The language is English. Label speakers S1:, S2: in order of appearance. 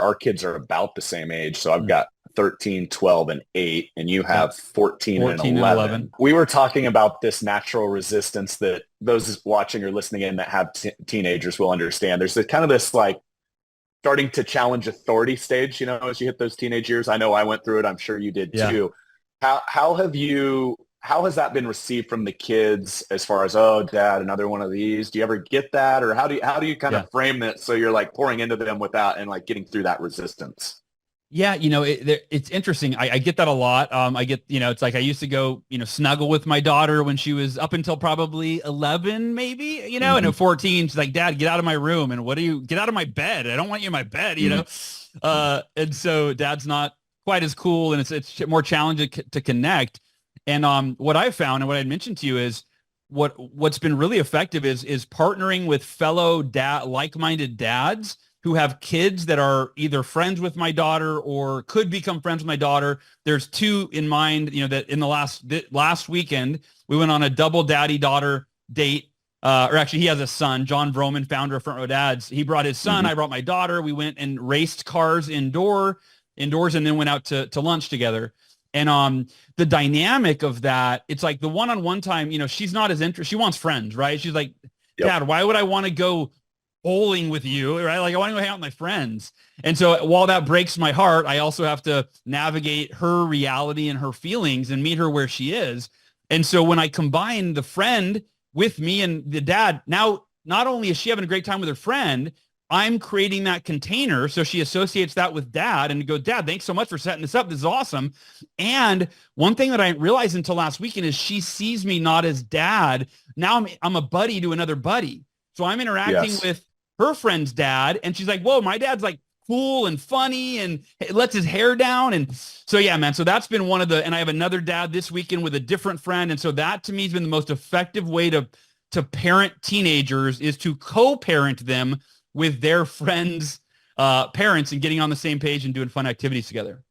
S1: our kids are about the same age. So I've got 13, 12, and 8, and you
S2: Yeah.
S1: have 14 and
S2: 14 and 11.
S1: 11. We were talking about this natural resistance that those watching or listening in that have teenagers will understand. There's kind of this like starting to challenge authority stage, as you hit those teenage years. I know I went through it. I'm sure you did
S2: Yeah.
S1: too. How has that been received from the kids as far as, oh, dad, another one of these? Do you ever get that? Or how do you kind
S2: Yeah.
S1: of frame that so you're like pouring into them without and like getting through that resistance?
S2: Yeah, it's interesting. I get that a lot. I get, it's like I used to go, snuggle with my daughter when she was up until probably 11, maybe, and
S1: Mm-hmm.
S2: at 14, she's like, Dad, get out of my room. And get out of my bed. I don't want you in my bed. And so Dad's not quite as cool, and it's more challenging to connect. And what I found and what I mentioned to you is what's been really effective is partnering with fellow like-minded dads who have kids that are either friends with my daughter or could become friends with my daughter. There's two in mind, that in the last weekend, we went on a double daddy-daughter date. Or actually, he has a son, John Vroman, founder of Front Row Dads. He brought his son.
S1: Mm-hmm.
S2: I brought my daughter. We went and raced cars indoors, and then went out to lunch together. And the dynamic of that, it's like the one-on-one time, she's not as interested. She wants friends, right? She's like,
S1: Yep.
S2: Dad, why would I want to go bowling with you, right? Like I want to go hang out with my friends. And so while that breaks my heart, I also have to navigate her reality and her feelings and meet her where she is. And so when I combine the friend with me and the dad, now not only is she having a great time with her friend, I'm creating that container. So she associates that with dad and go, Dad, thanks so much for setting this up. This is awesome. And one thing that I didn't realize until last weekend is she sees me not as dad. Now I'm a buddy to another buddy. So I'm interacting
S1: Yes.
S2: with her friend's dad, and she's like, whoa, my dad's like cool and funny and lets his hair down. And so, yeah, man. So that's been and I have another dad this weekend with a different friend. And so that to me has been the most effective way to parent teenagers is to co-parent them with their friends' parents and getting on the same page and doing fun activities together.